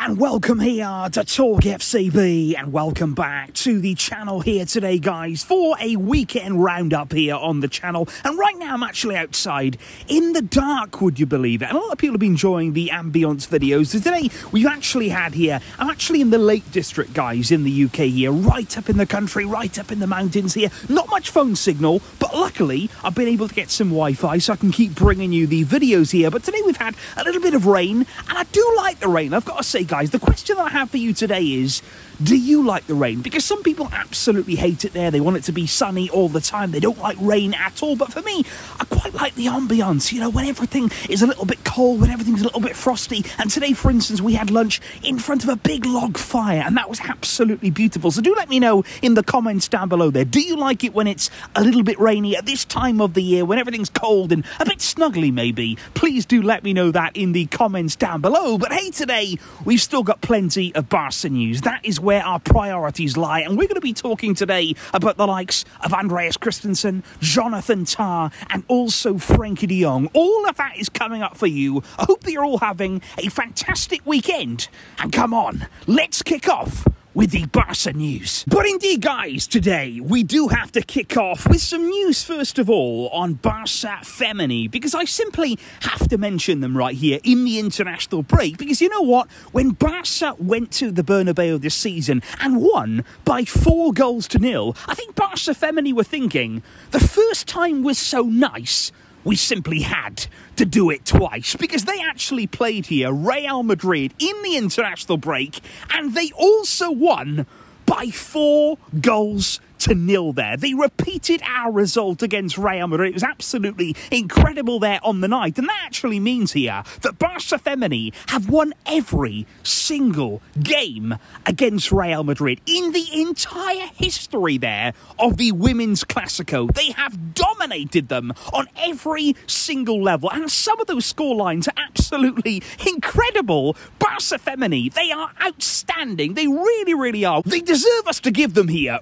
and welcome here to TalkFCB, and welcome back to the channel here today, guys, for a weekend roundup here on the channel. And right now I'm actually outside in the dark, would you believe it? And a lot of people have been enjoying the ambience videos. So today we've actually had here, I'm actually in the Lake District, guys, in the UK here, right up in the country, right up in the mountains here. Not much phone signal, but luckily I've been able to get some Wi-Fi so I can keep bringing you the videos here. But today we've had a little bit of rain, and I do like the rain, I've got to say, guys. The question that I have for you today is, do you like the rain? Because some people absolutely hate it there. They want it to be sunny all the time. They don't like rain at all. But for me, I quite like the ambiance, you know, when everything is a little bit cold, when everything's a little bit frosty. And today, for instance, we had lunch in front of a big log fire, and that was absolutely beautiful. So do let me know in the comments down below there. Do you like it when it's a little bit rainy at this time of the year, when everything's cold and a bit snuggly maybe? Please do let me know that in the comments down below. But hey, today, we've still got plenty of Barca news. That is where our priorities lie, and we're going to be talking today about the likes of Andreas Christensen, Jonathan Tah, and also Frenkie de Jong. All of that is coming up for you. I hope that you're all having a fantastic weekend, and come on, let's kick off with the Barca news. But indeed, guys, today we do have to kick off with some news, first of all, on Barca Femen, because I simply have to mention them right here in the international break, because you know what? When Barca went to the Bernabeu this season and won by 4-0, I think Barca Femen were thinking, the first time was so nice, we simply had to do it twice, because they actually played here Real Madrid in the international break, and they also won by 4-0 there. They repeated our result against Real Madrid. It was absolutely incredible there on the night, and that actually means here that Barca Femen have won every single game against Real Madrid in the entire history there of the Women's Classico. They have dominated them on every single level, and some of those scorelines are absolutely incredible. Barca Femen, they are outstanding. They really, really are. They deserve us to give them here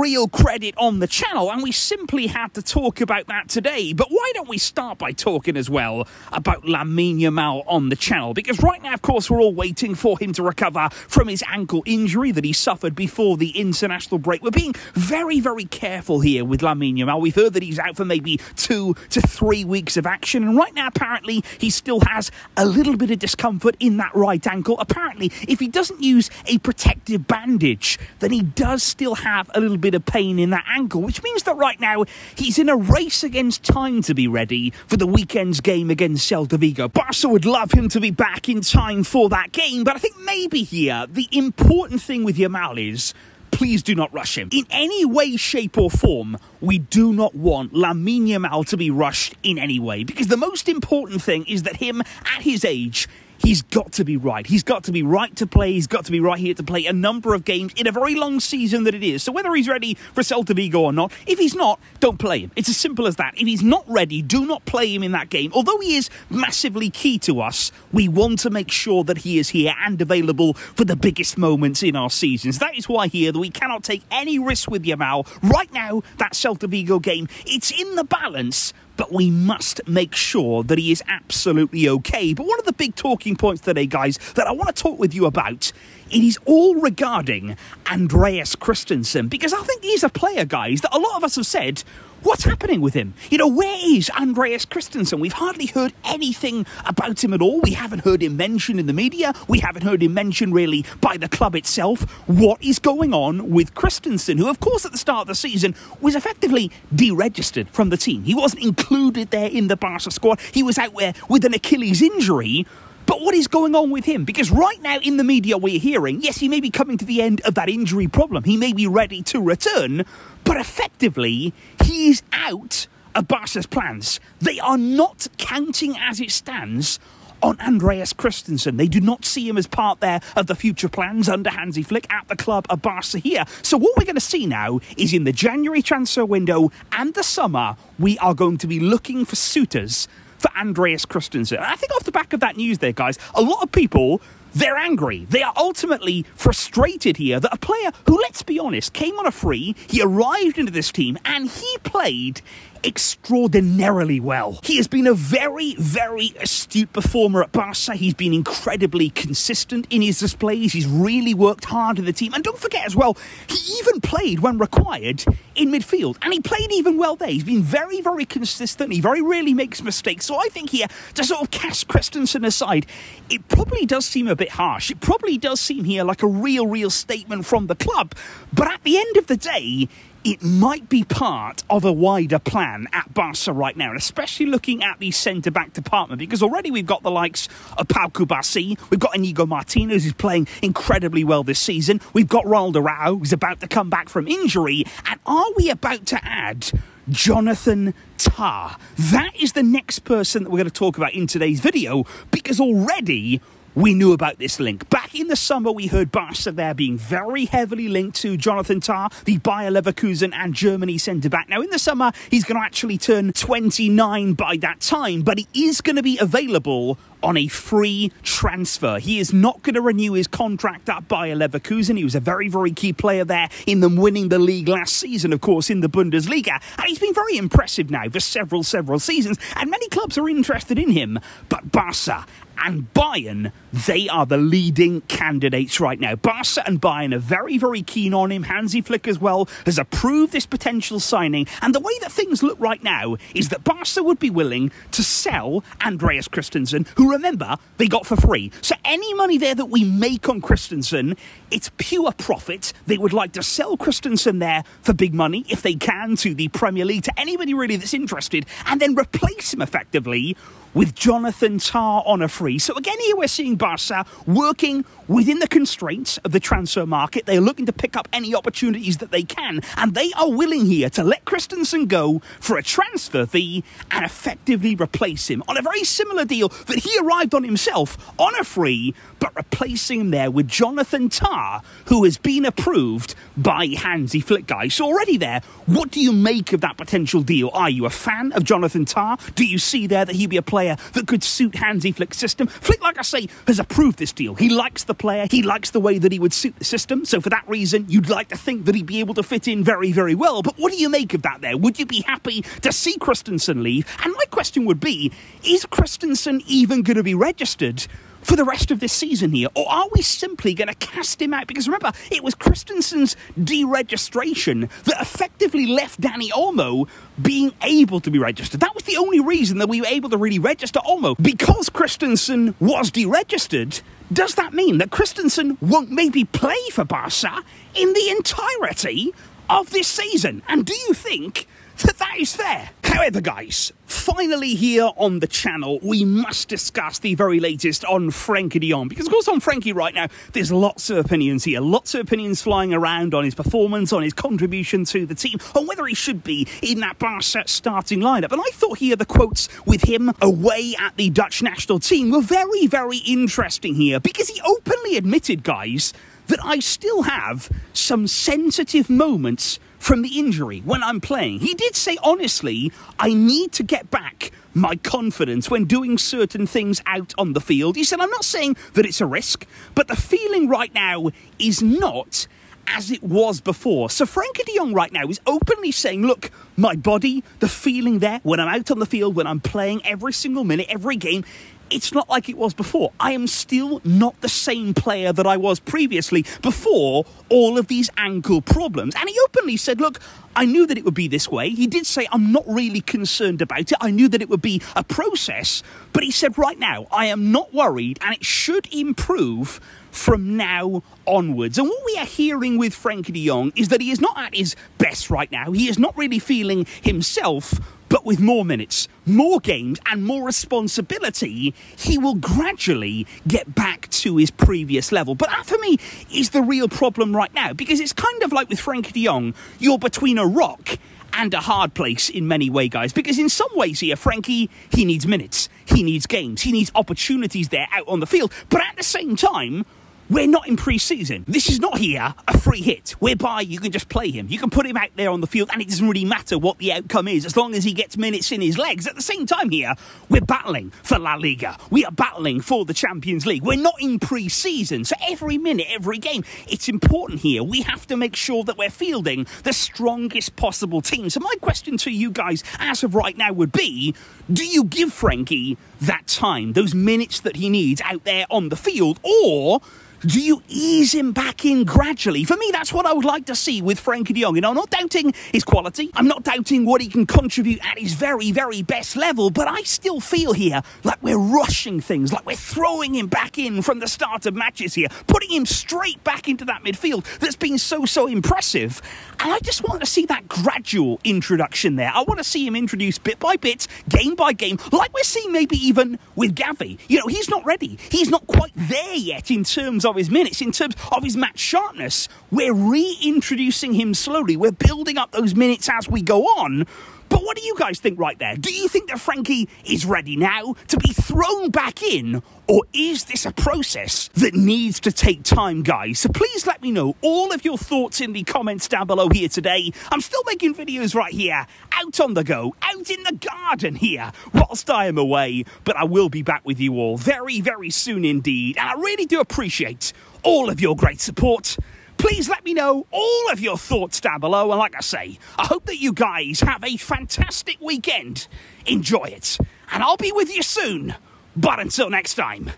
real credit on the channel, and we simply had to talk about that today. But why don't we start by talking as well about Lamine Yamal on the channel, because right now, of course, we're all waiting for him to recover from his ankle injury that he suffered before the international break. We're being very, very careful here with Lamine Yamal. We've heard that he's out for maybe 2 to 3 weeks of action, and right now, apparently, he still has a little bit of discomfort in that right ankle. Apparently, if he doesn't use a protective bandage, then he does still have a little bit of pain in that ankle, which means that right now he's in a race against time to be ready for the weekend's game against Celta Vigo. Barca would love him to be back in time for that game, but I think maybe here the important thing with Yamal is, please do not rush him. In any way, shape or form, we do not want Lamine Yamal to be rushed in any way, because the most important thing is that him, at his age, he's got to be right. He's got to be right to play. He's got to be right here to play a number of games in a very long season that it is. So whether he's ready for Celta Vigo or not, if he's not, don't play him. It's as simple as that. If he's not ready, do not play him in that game. Although he is massively key to us, we want to make sure that he is here and available for the biggest moments in our seasons. That is why here that we cannot take any risks with Yamal. Right now, that Celta Vigo game, it's in the balance, but we must make sure that he is absolutely okay. But one of the big talking points today, guys, that I want to talk with you about, it is all regarding Andreas Christensen, because I think he's a player, guys, that a lot of us have said, what's happening with him? You know, where is Andreas Christensen? We've hardly heard anything about him at all. We haven't heard him mentioned in the media. We haven't heard him mentioned really by the club itself. What is going on with Christensen, who, of course, at the start of the season was effectively deregistered from the team? He wasn't included there in the Barca squad. He was out there with an Achilles injury. But what is going on with him? Because right now in the media we're hearing, yes, he may be coming to the end of that injury problem. He may be ready to return, but effectively, he is out of Barca's plans. They are not counting as it stands on Andreas Christensen. They do not see him as part there of the future plans under Hansi Flick at the club of Barca here. So what we're going to see now is in the January transfer window and the summer, we are going to be looking for suitors for Andreas Christensen. And I think off the back of that news there, guys, a lot of people, they're angry. They are ultimately frustrated here that a player who, let's be honest, came on a free, he arrived into this team and he played extraordinarily well. He has been a very, very astute performer at Barca. He's been incredibly consistent in his displays. He's really worked hard in the team. And don't forget as well, he even played when required in midfield. And he played even well there. He's been very, very consistent. He very rarely makes mistakes. So I think here, to sort of cast Christensen aside, it probably does seem a bit harsh. It probably does seem here like a real statement from the club. But at the end of the day, it might be part of a wider plan at Barca right now, and especially looking at the centre-back department, because already we've got the likes of Pau Cubarsí, we've got Inigo Martinez, who's playing incredibly well this season, we've got Ronald Araujo, who's about to come back from injury, and are we about to add Jonathan Tah? That is the next person that we're going to talk about in today's video, because already we knew about this link. Back in the summer, we heard Barca there being very heavily linked to Jonathan Tah, the Bayer Leverkusen and Germany centre-back. Now, in the summer, he's going to actually turn 29 by that time, but he is going to be available on a free transfer. He is not going to renew his contract at Bayer Leverkusen. He was a very, very key player there in them winning the league last season, of course, in the Bundesliga. And he's been very impressive now for several seasons, and many clubs are interested in him. But Barca and Bayern, they are the leading candidates right now. Barca and Bayern are very, very keen on him. Hansi Flick as well has approved this potential signing. And the way that things look right now is that Barca would be willing to sell Andreas Christensen, who, remember, they got for free. So any money there that we make on Christensen, it's pure profit. They would like to sell Christensen there for big money, if they can, to the Premier League, to anybody really that's interested, and then replace him effectively with Jonathan Tah on a free. So again, here we're seeing Barca working within the constraints of the transfer market. They're looking to pick up any opportunities that they can, and they are willing here to let Christensen go for a transfer fee and effectively replace him on a very similar deal that he arrived on himself on a free, but replacing him there with Jonathan Tah, who has been approved by Hansi Flick, guys. So already there, what do you make of that potential deal? Are you a fan of Jonathan Tah? Do you see there that he'd be a player that could suit Hansi Flick's system? Flick, like I say, has approved this deal. He likes the player. He likes the way that he would suit the system. So for that reason, you'd like to think that he'd be able to fit in very, very well. But what do you make of that there? Would you be happy to see Christensen leave? And my question would be, is Christensen even going to be registered for the rest of this season here? Or are we simply going to cast him out? Because remember, it was Christensen's deregistration that effectively left Dani Olmo being able to be registered. That was the only reason that we were able to really register Olmo. Because Christensen was deregistered, does that mean that Christensen won't maybe play for Barca in the entirety of this season? And do you think that that is fair? However, guys, finally here on the channel, we must discuss the very latest on Frenkie de Jong. Because, of course, on Frenkie right now, there's lots of opinions here. Lots of opinions flying around on his performance, on his contribution to the team, on whether he should be in that Barca starting lineup. And I thought here the quotes with him away at the Dutch national team were very, very interesting here. Because he openly admitted, guys, that I still have some sensitive moments from the injury when I'm playing. He did say, honestly, I need to get back my confidence when doing certain things out on the field. He said, I'm not saying that it's a risk, but the feeling right now is not as it was before. So Frenkie de Jong right now is openly saying, look, my body, the feeling there when I'm out on the field, when I'm playing every single minute, every game, it's not like it was before. I am still not the same player that I was previously before all of these ankle problems. And he openly said, look, I knew that it would be this way. He did say, I'm not really concerned about it. I knew that it would be a process. But he said, right now, I am not worried, and it should improve from now onwards. And what we are hearing with Frenkie de Jong is that he is not at his best right now. He is not really feeling himself. But with more minutes, more games, and more responsibility, he will gradually get back to his previous level. But that, for me, is the real problem right now. Because it's kind of like with Frenkie de Jong, you're between a rock and a hard place in many ways, guys. Because in some ways here, Frenkie, he needs minutes. He needs games. He needs opportunities there out on the field. But at the same time, we're not in pre-season. This is not here a free hit whereby you can just play him. You can put him out there on the field and it doesn't really matter what the outcome is as long as he gets minutes in his legs. At the same time here, we're battling for La Liga. We are battling for the Champions League. We're not in pre-season. So every minute, every game, it's important here. We have to make sure that we're fielding the strongest possible team. So my question to you guys as of right now would be, do you give Frenkie that time, those minutes that he needs out there on the field, or do you ease him back in gradually? For me, that's what I would like to see with Frenkie de Jong. You know, I'm not doubting his quality. I'm not doubting what he can contribute at his very, very best level. But I still feel here like we're rushing things, like we're throwing him back in from the start of matches here, putting him straight back into that midfield that's been so impressive. And I just want to see that gradual introduction there. I want to see him introduced bit by bit, game by game, like we're seeing maybe even with Gavi. You know, he's not ready. He's not quite there yet in terms of his minutes, in terms of his match sharpness. We're reintroducing him slowly. We're building up those minutes as we go on. But what do you guys think right there? Do you think that Frenkie is ready now to be thrown back in? Or is this a process that needs to take time, guys? So please let me know all of your thoughts in the comments down below here today. I'm still making videos right here, out on the go, out in the garden here, whilst I am away. But I will be back with you all very, very soon indeed. And I really do appreciate all of your great support. Please let me know all of your thoughts down below. And like I say, I hope that you guys have a fantastic weekend. Enjoy it. And I'll be with you soon. But until next time,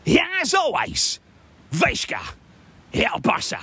as always, Vejska, el Barça.